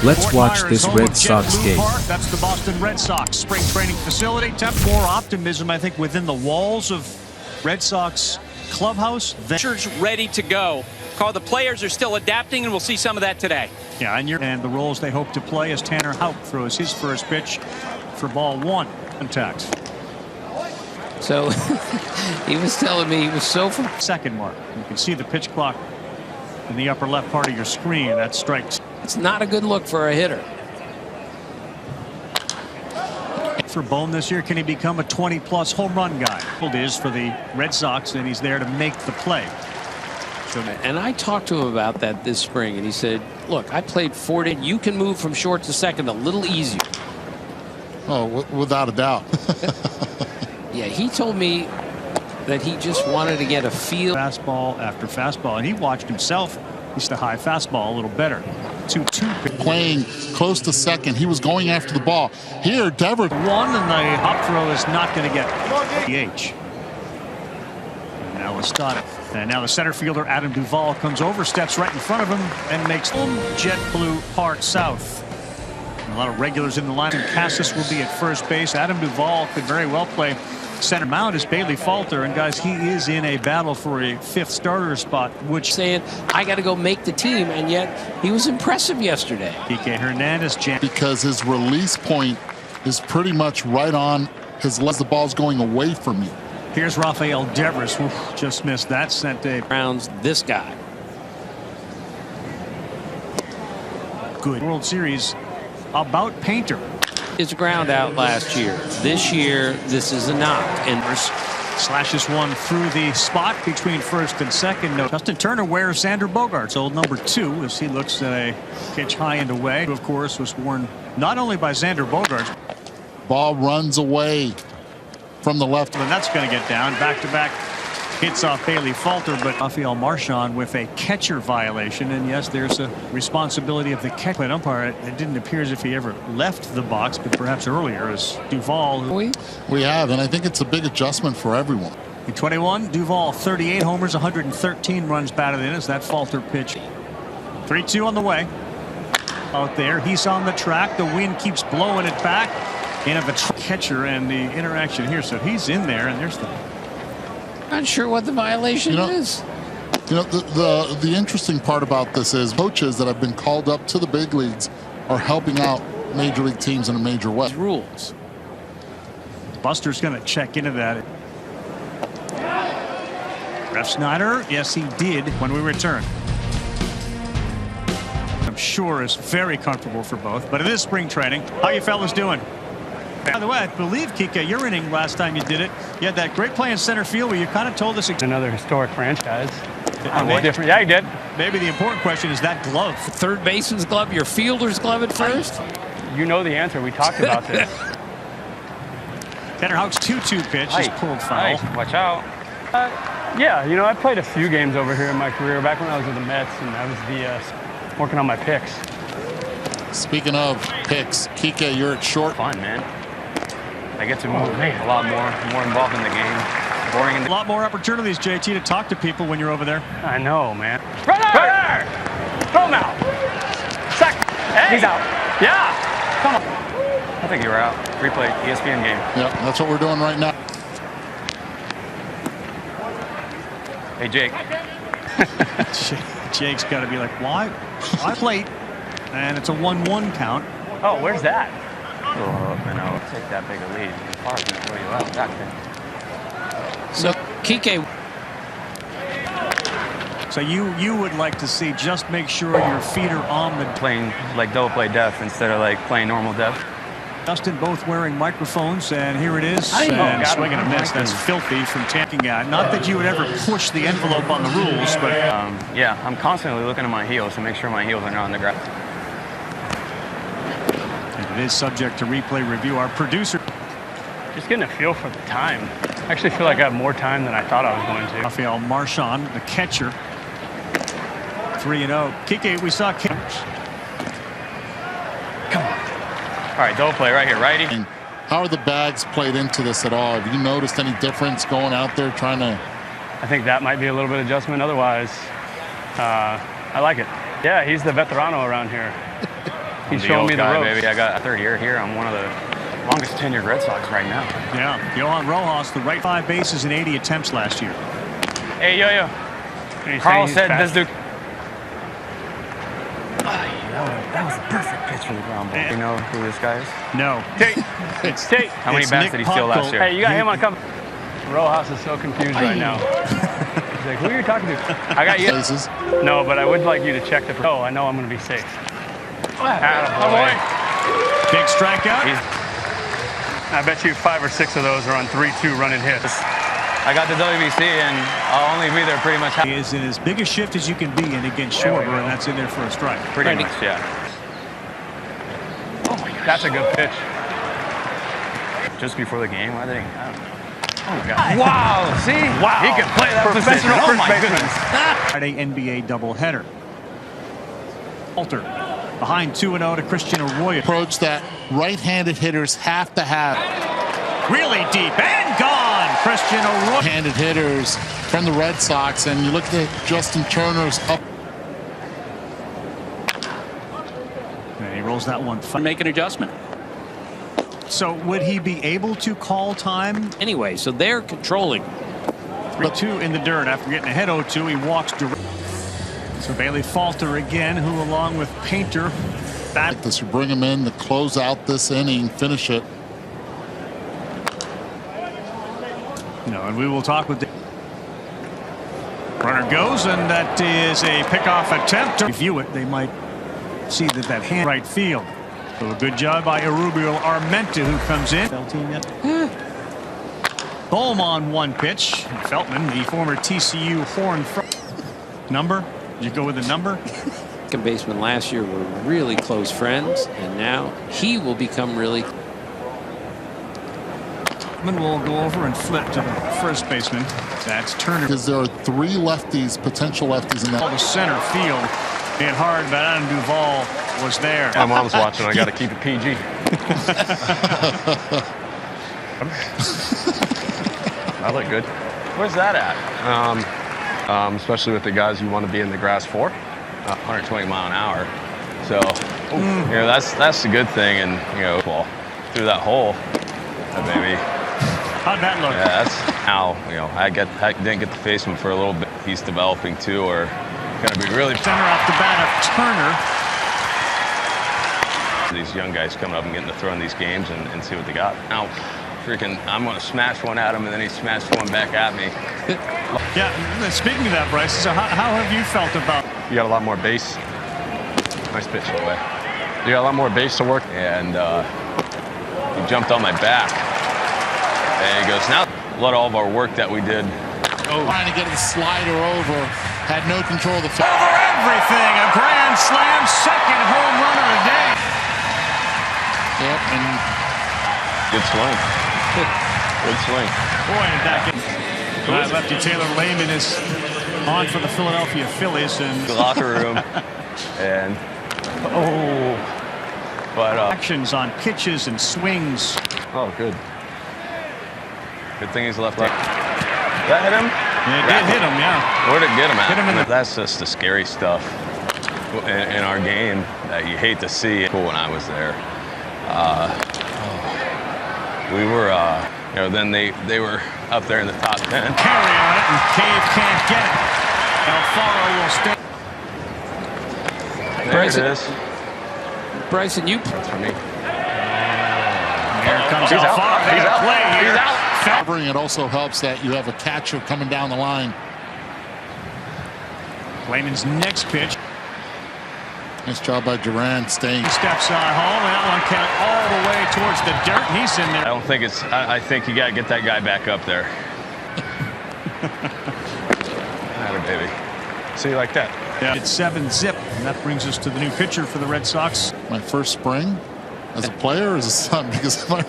Let's watch this Red Sox game. That's the Boston Red Sox spring training facility. More optimism, I think, within the walls of Red Sox clubhouse. Pitchers ready to go. The players are still adapting, and we'll see some of that today. Yeah, and the roles they hope to play as Tanner Houck throws his first pitch for ball one. Contact. So he was telling me he was so from second mark. You can see the pitch clock in the upper left part of your screen. That strikes. It's not a good look for a hitter. For Bone this year, can he become a 20-plus home run guy? It is for the Red Sox, and he's there to make the play. And I talked to him about that this spring, and he said, look, I played 40. You can move from short to second a little easier. Oh, without a doubt. Yeah, he told me that he just wanted to get a feel. Fastball after fastball, and he watched himself. He's the high fastball a little better. 2-2. Playing close to second. He was going after the ball. Here, Devers. One, and the hop throw is not going to get DH. Now Estada. And now the center fielder, Adam Duvall, comes over, steps right in front of him, and makes JetBlue Park South. A lot of regulars in the line. Cassis will be at first base. Adam Duvall could very well play center. Mound is Bailey Falter, and guys, he is in a battle for a fifth starter spot, which saying I got to go make the team, and yet he was impressive yesterday. Kike Hernandez, because his release point is pretty much right on his left. The ball's going away from you. Here's Rafael Devers. Oof, just missed that. Sent a rounds this guy. Good World Series about Painter. His ground out last year. This year, this is a knock. And slashes one through the spot between first and second. No, Justin Turner wears Xander Bogaerts' old number 2 as he looks at a pitch high and away. Of course, was worn not only by Xander Bogaerts. Ball runs away from the left. And that's going to get down. Back-to-back hits off Bailey Falter, but Rafael Marchand with a catcher violation. And yes, there's a responsibility of the catcher umpire. It didn't appear as if he ever left the box, but perhaps earlier as Duvall. We have, and I think it's a big adjustment for everyone. In 21, Duvall 38 homers, 113 runs batted in as that Falter pitch. 3-2 on the way. Out there, he's on the track. The wind keeps blowing it back. In of a catcher and the interaction here, so he's in there, and there's the. Not sure what the violation is. You know, the interesting part about this is coaches that have been called up to the big leagues are helping out major league teams in a major way. Rules. Buster's going to check into that. Ref Snyder, yes, he did when we return. I'm sure is very comfortable for both, but it is spring training. How you fellas doing? By the way, I believe, Kike, your inning last time you did it, you had that great play in center field where you kind of told us another historic franchise. Different. Yeah, he did. Maybe the important question is that glove. Third baseman's glove, your fielder's glove at first? You know the answer. We talked about this. Tanner Houck's 2-2 pitch is pulled foul. Watch out. Yeah, you know, I played a few games over here in my career back when I was with the Mets, and I was working on my picks. Speaking of picks, Kike, you're at short. Fun, man. I get to move a lot more involved in the game. Boring. A lot more opportunities, JT, to talk to people when you're over there. I know, man. Runner! Throw him out. Second. Hey. He's out. Yeah. Come on. I think you were out. Replay ESPN game. Yeah, that's what we're doing right now. Hey, Jake. Jake's got to be like, why? I played, and it's a 1-1 count. Oh, where's that? And I'll take that big a lead. Far as where you out back there. So Kike. So you would like to see just make sure your feet are on the playing like double play def instead of like playing normal def. Justin both wearing microphones, and here it is. And swing and a miss. That's filthy from taking out. Not that you would ever push the envelope on the rules, but yeah, I'm constantly looking at my heels to make sure my heels are not on the ground. It is subject to replay review. Our producer. Just getting a feel for the time. I actually feel like I have more time than I thought I was going to. Rafael Marchand, the catcher. 3-0. Kike, we saw. Come on. All right, double play right here, righty. And how are the bags played into this at all? Have you noticed any difference going out there trying to? I think that might be a little bit of adjustment. Otherwise, I like it. Yeah, he's the veterano around here. He's showing me the road, baby. I got a third year here. I'm one of the longest tenured Red Sox right now. Yeah, Johan Rojas, the right 5 bases in 80 attempts last year. Hey, yo. Carl said this dude. That was a perfect pitch for the ground ball. You know who this guy is? No. It's Tate. How many bats did he steal last year? Hey, you got him on come. Rojas is so confused right now. He's like, who are you talking to? I got you. No, but I would like you to check the. Oh, I know I'm going to be safe. Attaboy. Big strikeout. I bet you 5 or 6 of those are on 3-2 running hits. I got the WBC, and I'll only be there pretty much. He is in as big a shift as you can be in against Schwarber, and that's in there for a strike. Pretty much, yeah. Oh my gosh. That's a good pitch. Just before the game, I think. I don't know. Oh my God. Wow, see? Wow. He can play that professional position. first baseman. Friday NBA doubleheader. Alter behind 2-0 to Christian Arroyo. Approach that right-handed hitters have to have. Really deep and gone. Christian Arroyo. Handed hitters from the Red Sox, and you look at Justin Turner's up. And he rolls that one. Make an adjustment. So would he be able to call time? Anyway, so they're controlling. 3-2 in the dirt after getting ahead 0-2. He walks direct. So Bailey Falter again, who along with Painter. Like this, you bring him in to close out this inning, finish it. No, and we will talk with. Runner goes, and that is a pickoff attempt. To review it, they might see that hand right field. So a good job by Erubio Armenta, who comes in. Team yet? Bohm on one pitch. Feltman, the former TCU Horn number. Did you go with the number? Second baseman last year were really close friends, and now he will become really. Will go over and flip to the first baseman. That's Turner. Because there are 3 lefties, potential lefties in that. All the center field. Hit hard, but Adam Duvall was there. My mom's watching. I got to keep it PG. I look good. Where's that at? Especially with the guys you want to be in the grass for. 120 mile an hour. So, you know, that's the good thing. And, you know, well, through that hole, baby. How'd that look? Yeah, that's how, you know, I didn't get to face him for a little bit. He's developing too, or going to be really. Center off the bat of Turner. These young guys coming up and getting to throw in these games and see what they got. Now, freaking, I'm going to smash one at him, and then he smashed one back at me. Yeah, speaking of that, Bryce, so how have you felt about? You got a lot more base. Nice pitch away. You got a lot more base to work, and he jumped on my back. And he goes, now let all of our work that we did. Trying to get the slider over, had no control of the field. Over everything, a grand slam, second home run of the day. Yep, and good swing. Good swing. Boy, did that get. Lefty Taylor Lehman is on for the Philadelphia Phillies and the locker room. And but actions on pitches and swings. Oh, good. Good thing he's left. That hit him? Yeah, it did hit him, yeah. Where'd it get him at? Hit him in the. That's just the scary stuff in our game that you hate to see. Cool when I was there. We were, you know, then they were up there in the top 10. Carry on it, and Cave can't get it. Alfaro will stay. There it is. Bryson, you. That's for me. Here comes Alfaro. He's out. Play here. He's out. it also helps that you have a catcher coming down the line. Lehman's next pitch. Nice job by Duran staying. Steps on home, and that one count all the way towards the dirt. He's in there. I don't think it's. I think you got to get that guy back up there. Atta baby. See you like that. Yeah. It's 7-zip, and that brings us to the new pitcher for the Red Sox. My first spring as a player or as a son, because my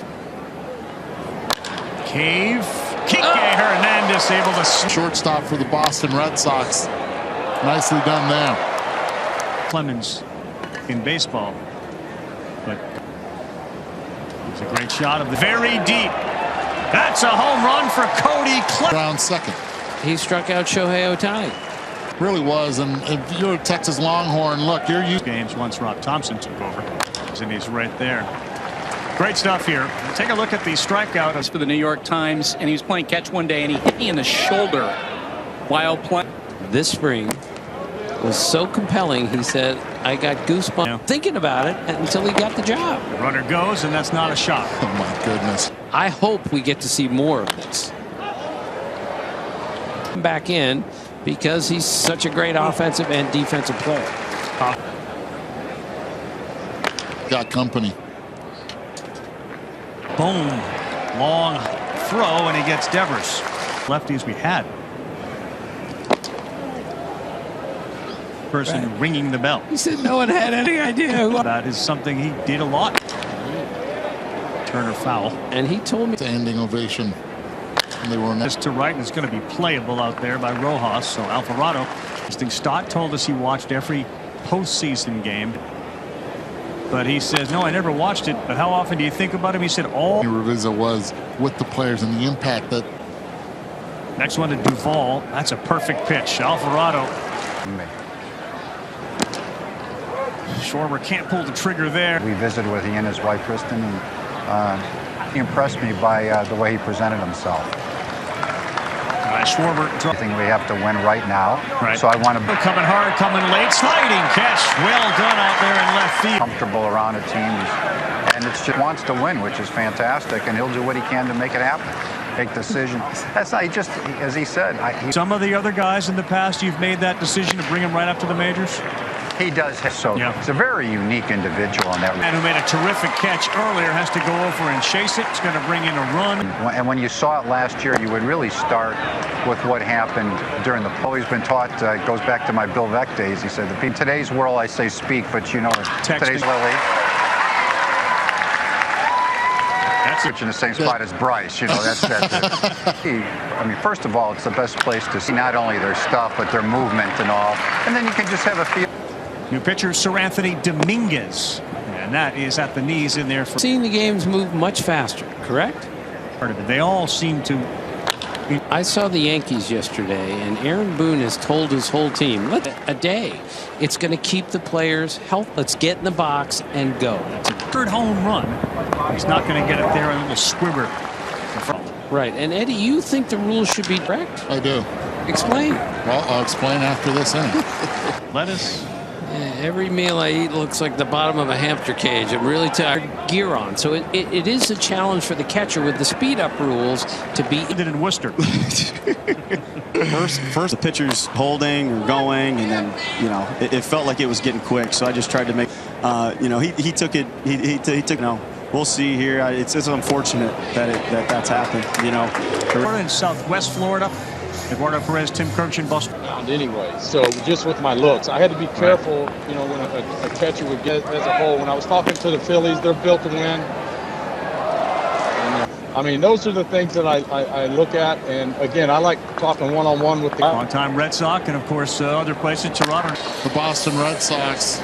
Cave. Kike Hernandez able to shortstop for the Boston Red Sox. Nicely done there. Clemens in baseball, but it's a great shot of the very deep. That's a home run for Cody Clemens. Round second. He struck out Shohei Ohtani. Really was, and if you're a Texas Longhorn, look, you're used. Games once Rob Thompson took over. And he's right there. Great stuff here. Take a look at the strikeout. For the New York Times, and he was playing catch one day, and he hit me in the shoulder while playing. This spring was so compelling, he said, I got goosebumps thinking about it until he got the job. Runner goes, and that's not a shot. Oh, my goodness. I hope we get to see more of this. Back in because he's such a great offensive and defensive player. Got company. Boom. Long throw, and he gets Devers. Lefties we had. Person ringing the bell. He said no one had any idea who. That is something he did a lot. Turner foul. And he told me. Standing ovation. And they were This to right, and it's going to be playable out there by Rojas. So Alvarado. Stott told us he watched every postseason game. But he says, no, I never watched it. But how often do you think about him? He said all. Rizzo was with the players and the impact that. Next one to Duvall. That's a perfect pitch. Alvarado. Schwarber can't pull the trigger there. We visited with he and his wife Kristen, and he impressed me by the way he presented himself. Schwarber. I think we have to win right now. Right. So I want to be coming hard, coming late, sliding catch. Well done out there in left field. comfortable around a team, and it just wants to win, which is fantastic, and he'll do what he can to make it happen. Make decision. That's not just as he said. Some of the other guys in the past, you've made that decision to bring him right up to the majors. He does. So He's a very unique individual in that. And who made a terrific catch earlier has to go over and chase it. It's going to bring in a run. And when you saw it last year, you would really start with what happened during the poll. He's been taught, it goes back to my Bill Veck days. He said, in today's world, I say speak, but you know, today's Lily. That's in the same spot as Bryce, you know, that's I mean, first of all, it's the best place to see not only their stuff, but their movement and all. And then you can just have a feel. New pitcher, Sir Anthony Dominguez. And that is at the knees in there. Seeing the games move much faster, correct? They all seem to. I saw the Yankees yesterday, and Aaron Boone has told his whole team, a day. It's going to keep the players healthy. Let's get in the box and go. That's a third home run. He's not going to get it there on a little squibber. Right. And Eddie, you think the rules should be correct? I do. Explain. Well, I'll explain after this inning. Lettuce. Every meal I eat looks like the bottom of a hamster cage. I'm really tired. Gear on. So it is a challenge for the catcher with the speed up rules to be. Did in Worcester. First the pitcher's holding or going, and then it felt like it was getting quick. So I just tried to make he took it. He took. We'll see here. It's unfortunate that's happened. We're in Southwest Florida. Eduardo Perez, Tim Kirchin, Boston. Anyway, so just with my looks, I had to be careful, when a catcher would get as a whole. When I was talking to the Phillies, they're built to win. And, I mean, those are the things that I look at. And again, I like talking one-on-one with the long-time Red Sox, and of course other places, Toronto. The Boston Red Sox,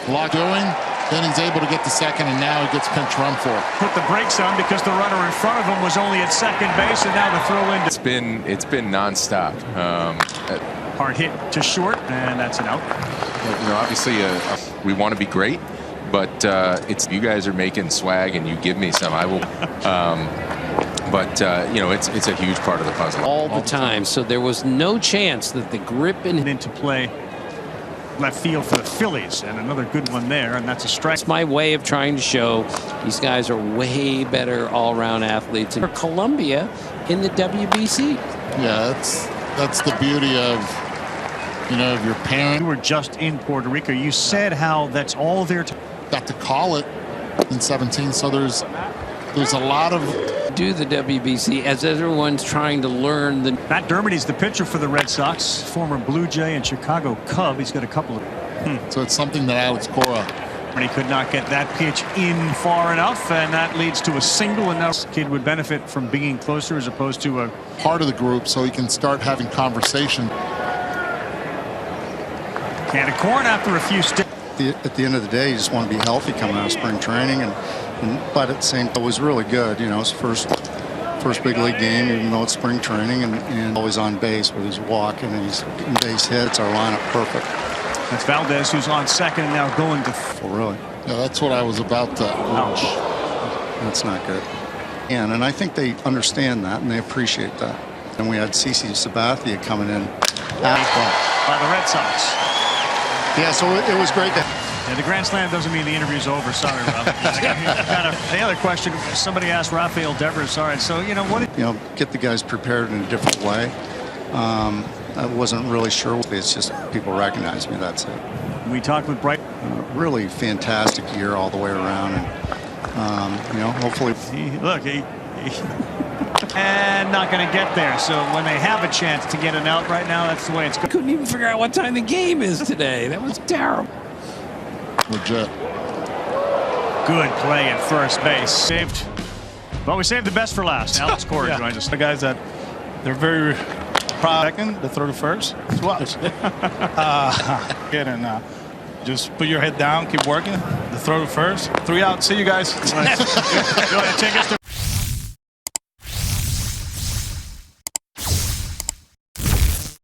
a lot going. Then he's able to get the second, and now he gets pinch run for it. Put the brakes on because the runner in front of him was only at second base, and now the throw in. It's been nonstop. Hard hit to short, and that's an out. Obviously, we want to be great, but it's you guys are making swag, and you give me some. I will. It's a huge part of the puzzle. All the time, so there was no chance that the grip into play. Left field for the Phillies, and another good one there, and that's a strike. It's my way of trying to show these guys are way better all-around athletes. For Columbia in the WBC. Yeah, that's the beauty of of your parent. You were just in Puerto Rico. You said how that's all there. Got to call it in 17, so there's a lot of. Do the WBC as everyone's trying to learn the. Matt Dermody's the pitcher for the Red Sox, former Blue Jay and Chicago Cub. He's got a couple of. So it's something that Alex Cora. And he could not get that pitch in far enough, and that leads to a single. And now this kid would benefit from being closer as opposed to a part of the group, so he can start having conversation. Can of corn after a few steps. At the end of the day, you just want to be healthy coming out of spring training, but at the same time, it was really good. It's first big league game, even though it's spring training, and always on base with his walk and his base hits. Our lineup perfect. That's Valdez, who's on second and now going to. Well, really, Yeah, that's what I was about to. Ouch. That's not good. And I think they understand that and they appreciate that. And we had CC Sabathia coming in by the Red Sox. Yeah, so it was great. Yeah, the Grand Slam doesn't mean the interview's over. Sorry, Rob. The other question, somebody asked Rafael Devers. Sorry, so get the guys prepared in a different way. I wasn't really sure. It's just people recognize me. That's it. We talked with Bright. Really fantastic year all the way around, and hopefully. And not going to get there. So when they have a chance to get an out right now, that's the way it's going. Couldn't even figure out what time the game is today. That was terrible. Legit. Good play at first base. Saved. Well, we saved the best for last. Alex Cora joins us. The guys that they're very proud. Second, the throw to first. Swatch. Just put your head down, keep working. The throw to first. 3 out. See you guys. Go ahead, take us to